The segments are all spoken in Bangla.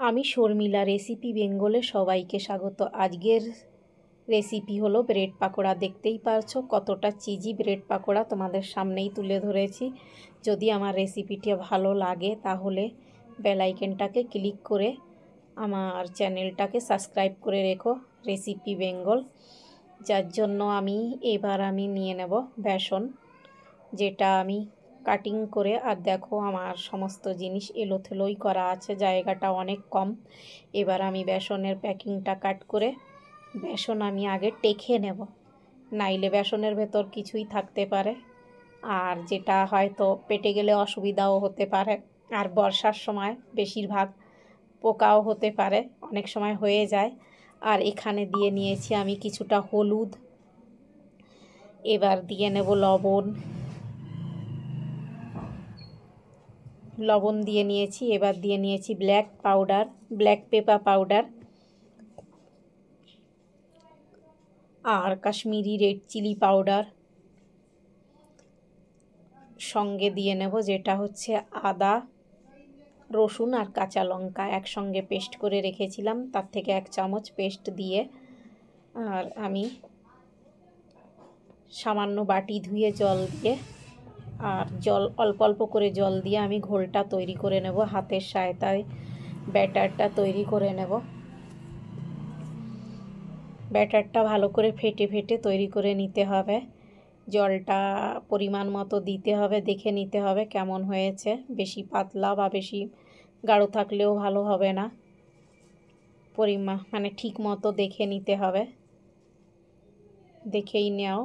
আমি শর্মিলা রেসিপি বেঙ্গলে সবাইকে স্বাগত। আজকের রেসিপি হলো ব্রেড পাকোড়া। দেখতেই পারছো কতটা চিজি ব্রেড পাকোড়া তোমাদের সামনেই তুলে ধরেছি। যদি আমার রেসিপিটি ভালো লাগে তাহলে বেল আইকনটাকে ক্লিক করে আমার চ্যানেলটাকে সাবস্ক্রাইব করে রেখো, রেসিপি বেঙ্গল। যার জন্য এবার আমি নিয়ে নেব বেসন, যেটা আমি কাটিং করে, আর দেখো আমার সমস্ত জিনিস এলোথেলোই করা আছে, জায়গাটা অনেক কম। এবার আমি বেসনের প্যাকিংটা কাট করে বেসন আমি আগে টেখে নেব, নাইলে বেসনের ভেতর কিছুই থাকতে পারে, আর যেটা হয়তো পেটে গেলে অসুবিধাও হতে পারে। আর বর্ষার সময় বেশিরভাগ পোকাও হতে পারে, অনেক সময় হয়ে যায়। আর এখানে দিয়ে নিয়েছি আমি কিছুটা হলুদ, এবার দিয়ে নেব লবণ দিয়ে নিয়েছি। এবার দিয়ে নিয়েছি ব্ল্যাক পেপার পাউডার আর কাশ্মীরি রেড চিলি পাউডার। সঙ্গে দিয়ে নেব যেটা হচ্ছে আদা, রসুন আর কাঁচা লঙ্কা একসঙ্গে পেস্ট করে রেখেছিলাম, তার থেকে 1 চামচ পেস্ট দিয়ে, আর আমি সামান্য বাটি ধুয়ে জল দিয়ে, আর অল্প অল্প করে জল দিয়ে আমি ঘোলটা তৈরি করে নেব। হাতের সহায়তায় ব্যাটারটা তৈরি করে নেব। ব্যাটারটা ভালো করে ফেটে ফেটে তৈরি করে নিতে হবে। জলটা পরিমাণ মতো দিতে হবে, দেখে নিতে হবে কেমন হয়েছে। বেশি পাতলা বা বেশি গাঢ় থাকলেও ভালো হবে না, মানে ঠিক মতো দেখে নিতে হবে। দেখেই নাও,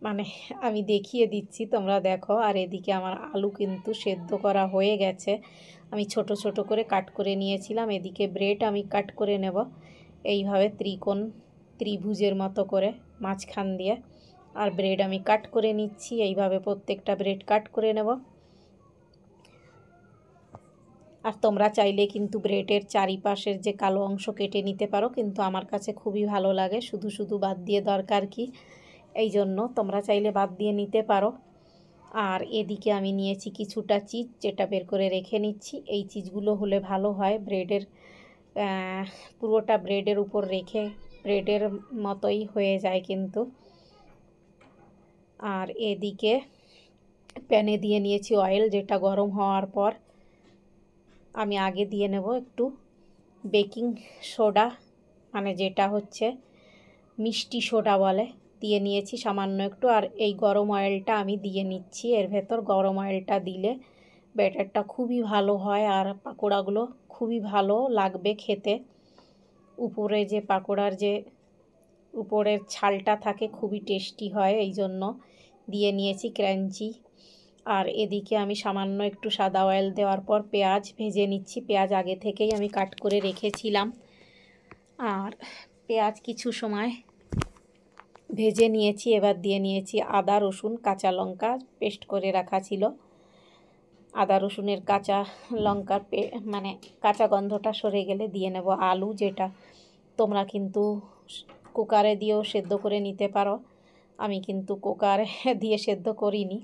মানে আমি দেখিয়ে দিচ্ছি, তোমরা দেখো। আর এদিকে আমার আলু কিন্তু সেদ্ধ করা হয়ে গেছে, আমি ছোট ছোট করে কাট করে নিয়েছিলাম। এদিকে ব্রেড আমি কাট করে নেব এইভাবে ত্রিভুজের মতো করে মাঝখান দিয়ে, আর ব্রেড আমি কাট করে নিচ্ছি এইভাবে। প্রত্যেকটা ব্রেড কাট করে নেব। আর তোমরা চাইলে কিন্তু ব্রেডের চারিপাশের যে কালো অংশ কেটে নিতে পারো, কিন্তু আমার কাছে খুবই ভালো লাগে, শুধু শুধু বাদ দিয়ে দরকার কি, এই জন্য তোমরা চাইলে বাদ দিয়ে নিতে পারো। আর এদিকে আমি নিয়েছি কিছুটা চিজ, যেটা বের করে রেখে নিচ্ছি। এই চিজগুলো হলে ভালো হয়, পুরোটা ব্রেডের উপর রেখে ব্রেডের মতোই হয়ে যায় কিন্তু। আর এদিকে প্যানে দিয়ে নিয়েছি অয়েল, যেটা গরম হওয়ার পর আমি আগে দিয়ে নেব একটু বেকিং সোডা, মানে যেটা হচ্ছে মিষ্টি সোডা বলে, দিয়ে নিয়েছি সামান্য একটু। আর এই গরম অয়েলটা আমি দিয়ে নিচ্ছি এর ভেতর। গরম অয়েলটা দিলে ব্যাটারটা খুবই ভালো হয়, আর পাকোড়াগুলো খুবই ভালো লাগবে খেতে। উপরে যে পাকোড়ার যে উপরের ছালটা থাকে খুবই টেস্টি হয়, এই জন্য দিয়ে নিয়েছি ক্রাঞ্চি। আর এদিকে আমি সামান্য একটু সাদা অয়েল দেওয়ার পর পেঁয়াজ ভেজে নিচ্ছি। পেঁয়াজ আগে থেকেই আমি কাট করে রেখেছিলাম, আর পেঁয়াজ কিছু সময় ভেজে নিয়েছি। এবার দিয়ে নিয়েছি আদা, রসুন, কাঁচা লঙ্কা পেস্ট করে রাখা ছিল। আদা রসুনের কাঁচা লঙ্কার মানে কাঁচা গন্ধটা সরে গেলে দিয়ে নেব আলু, যেটা তোমরা কিন্তু কুকারে দিয়েও সেদ্ধ করে নিতে পারো। আমি কিন্তু কুকারে দিয়ে সেদ্ধ করিনি,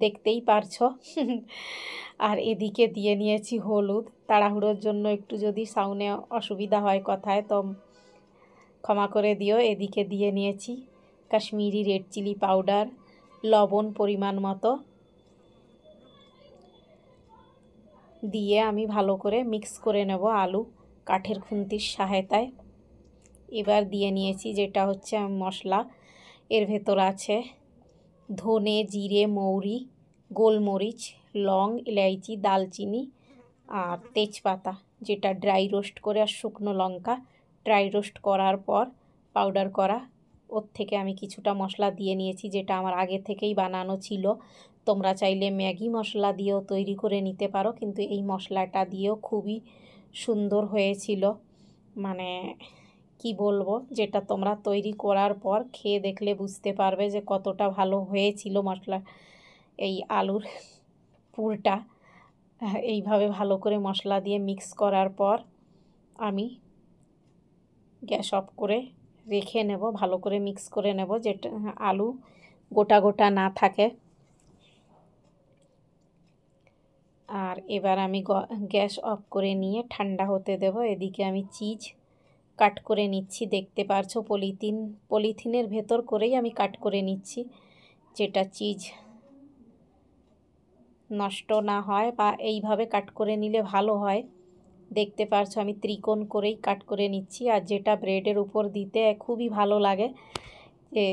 দেখতেই পারছো। আর এদিকে দিয়ে নিয়েছি হলুদ। তাড়াহুড়োর জন্য একটু যদি সাউন্ডে অসুবিধা হয় কথায় তো ক্ষমা করে দিও। এদিকে দিয়ে নিয়েছি কাশ্মীরি রেড চিলি পাউডার, লবণ পরিমাণ মতো দিয়ে আমি ভালো করে মিক্স করে নেব আলু কাঠের খুন্তির সহায়তায়। এবার দিয়ে নিয়েছি যেটা হচ্ছে মশলা, এর ভেতর আছে ধনে, জিরে, মৌরি, গোলমরিচ, লং, ইলাইচি, দালচিনি আর তেজপাতা, যেটা ড্রাই রোস্ট করে, আর শুকনো লঙ্কা ড্রাই রোস্ট করার পর পাউডার করা। ওর থেকে আমি কিছুটা মশলা দিয়ে নিয়েছি, যেটা আমার আগে থেকেই বানানো ছিল। তোমরা চাইলে ম্যাগি মশলা দিয়েও তৈরি করে নিতে পারো, কিন্তু এই মশলাটা দিয়েও খুবই সুন্দর হয়েছিল। মানে কি বলবো, যেটা তোমরা তৈরি করার পর খেয়ে দেখলে বুঝতে পারবে যে কতটা ভালো হয়েছিল মশলা। এই আলুর পুরটা এইভাবে ভালো করে মশলা দিয়ে মিক্স করার পর আমি গ্যাস অফ করে রেখে নেব, ভালো করে মিক্স করে নেব, যেটা আলু গোটা গোটা না থাকে। আর এবার আমি গ্যাস অফ করে নিয়ে ঠান্ডা হতে দেব। এদিকে আমি চিজ কাট করে নিচ্ছি, দেখতে পারছো পলিথিনের ভেতর করেই আমি কাট করে নিচ্ছি, যেটা চিজ নষ্ট না হয়, বা এইভাবে কাট করে নিলে ভালো হয়। দেখতে পারছো আমি ত্রিকোণ করেই কাট করে নিচ্ছি। আর যেটা ব্রেডের উপর দিতে খুবই ভালো লাগে, যে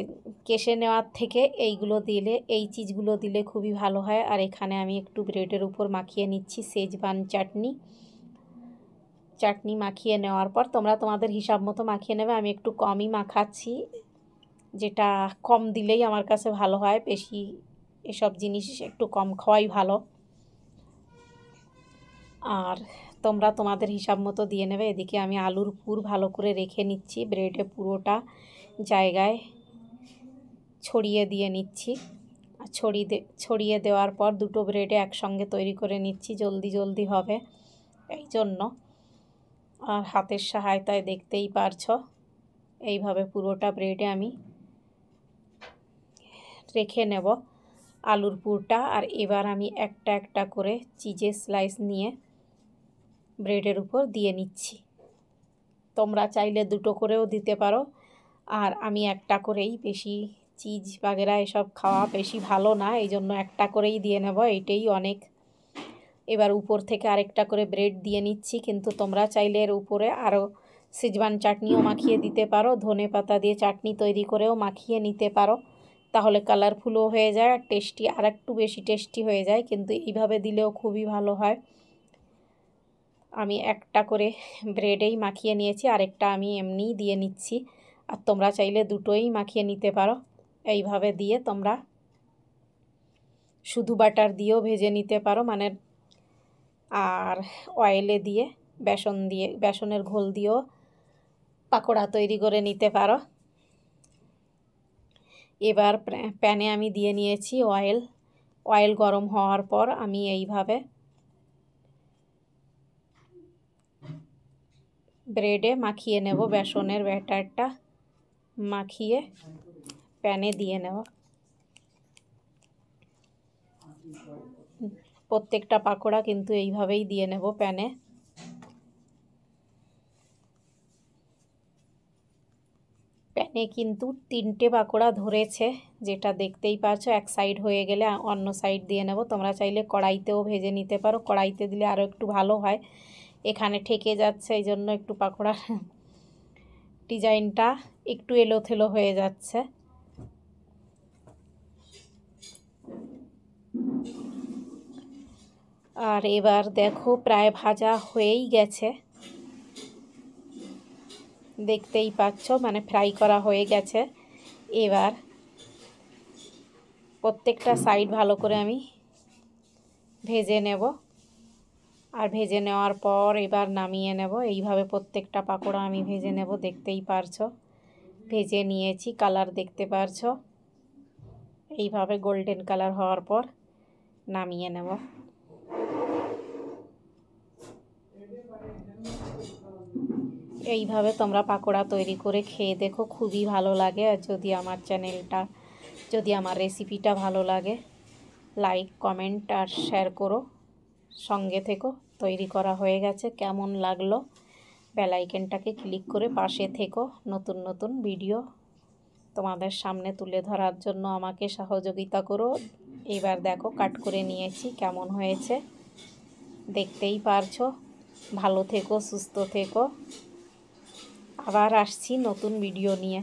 কেশে নেওয়ার থেকে এই চিজগুলো দিলে খুবই ভালো হয়। আর এখানে আমি একটু ব্রেডের উপর মাখিয়ে নিচ্ছি শেজওয়ান চাটনি মাখিয়ে নেওয়ার পর তোমরা তোমাদের হিসাব মতো মাখিয়ে নেবে। আমি একটু কমই মাখাচ্ছি, যেটা কম দিলেই আমার কাছে ভালো হয়, বেশি এসব জিনিস একটু কম খাওয়াই ভালো। আর তোমরা তোমাদের হিসাব মতো দিয়ে নেবে। এদিকে আমি আলুর পুর ভালো করে রেখে নিচ্ছি, ব্রেডে পুরোটা জায়গায় ছড়িয়ে দিয়ে নিচ্ছি। আর ছড়িয়ে দেওয়ার পর দুটো ব্রেডে একসঙ্গে তৈরি করে নিচ্ছি, জলদি হবে এই জন্য। আর হাতের সহায়তায় দেখতেই পারছো এইভাবে পুরোটা ব্রেডে আমি রেখে নেব আলুর পুরটা। আর এবার আমি একটা একটা করে চিজের স্লাইস নিয়ে ব্রেডের উপর দিয়ে নিচ্ছি। তোমরা চাইলে দুটো করেও দিতে পারো, আর আমি একটা করেই, বেশি চিজ বাগেরা এসব খাওয়া বেশি ভালো না, এই জন্য একটা করেই দিয়ে নেব, এইটাই অনেক। এবার উপর থেকে আরেকটা করে ব্রেড দিয়ে নিচ্ছি, কিন্তু তোমরা চাইলে এর উপরে আরও শেজওয়ান চাটনিও মাখিয়ে দিতে পারো, ধনে পাতা দিয়ে চাটনি তৈরি করেও মাখিয়ে নিতে পারো, তাহলে কালারফুলও হয়ে যায় আর টেস্টি আর একটু বেশি টেস্টি হয়ে যায়। কিন্তু এইভাবে দিলেও খুবই ভালো হয়। আমি একটা করে ব্রেডেই মাখিয়ে নিয়েছি, আরেকটা আমি এমনিই দিয়ে নিচ্ছি। আর তোমরা চাইলে দুটোই মাখিয়ে নিতে পারো। এইভাবে দিয়ে তোমরা শুধু বাটার দিয়েও ভেজে নিতে পারো, মানে আর অয়েলে দিয়ে বেসনের ঘোল দিয়েও পাকোড়া তৈরি করে নিতে পারো। এবার প্যানে আমি দিয়ে নিয়েছি অয়েল গরম হওয়ার পর আমি এইভাবে ব্রেডে মাখিয়ে নেব, বেসনের ব্যাটারটা মাখিয়ে প্যানে দিয়ে নেব। প্রত্যেকটা পাকোড়া কিন্তু এইভাবেই দিয়ে নেব প্যানে। প্যানে কিন্তু 3টে পাকোড়া ধরেছে, যেটা দেখতেই পাচ্ছ। এক সাইড হয়ে গেলে অন্য সাইড দিয়ে নেব। তোমরা চাইলে কড়াইতেও ভেজে নিতে পারো, কড়াইতে দিলে আরও একটু ভালো হয়। এখানে ঠেকে যাচ্ছে, এই জন্য একটু পাকোড়ার ডিজাইনটা একটু এলোথেলো হয়ে যাচ্ছে। আর এবার দেখো প্রায় ভাজা হয়েই গেছে, দেখতেই পাচ্ছ, মানে ফ্রাই করা হয়ে গেছে। এবার প্রত্যেকটা সাইড ভালো করে আমি ভেজে নেব। আর ভেজে নেওয়ার পর এবার নামিয়ে নেব। এইভাবে প্রত্যেকটা পাকোড়া আমি ভেজে নেব, দেখতেই পারছো ভেজে নিয়েছি, কালার দেখতে পারছো। এইভাবে গোল্ডেন কালার হওয়ার পর নামিয়ে নেব। এইভাবে তোমরা পাকোড়া তৈরি করে খেয়ে দেখো, খুবই ভালো লাগে। আর যদি আমার রেসিপিটা ভালো লাগে, লাইক কমেন্ট আর শেয়ার করো, সঙ্গে থেকো। তৈরি করা হয়ে গেছে, কেমন লাগলো বেল আইকনটাকে ক্লিক করে পাশে থেকো। নতুন ভিডিও তোমাদের সামনে তুলে ধরার জন্য আমাকে সহযোগিতা করো। এবার দেখো কাট করে নিয়েছি, কেমন হয়েছে দেখতেই পারছো। ভালো থেকো, সুস্থ থেকো, আবার আসছি নতুন ভিডিও নিয়ে।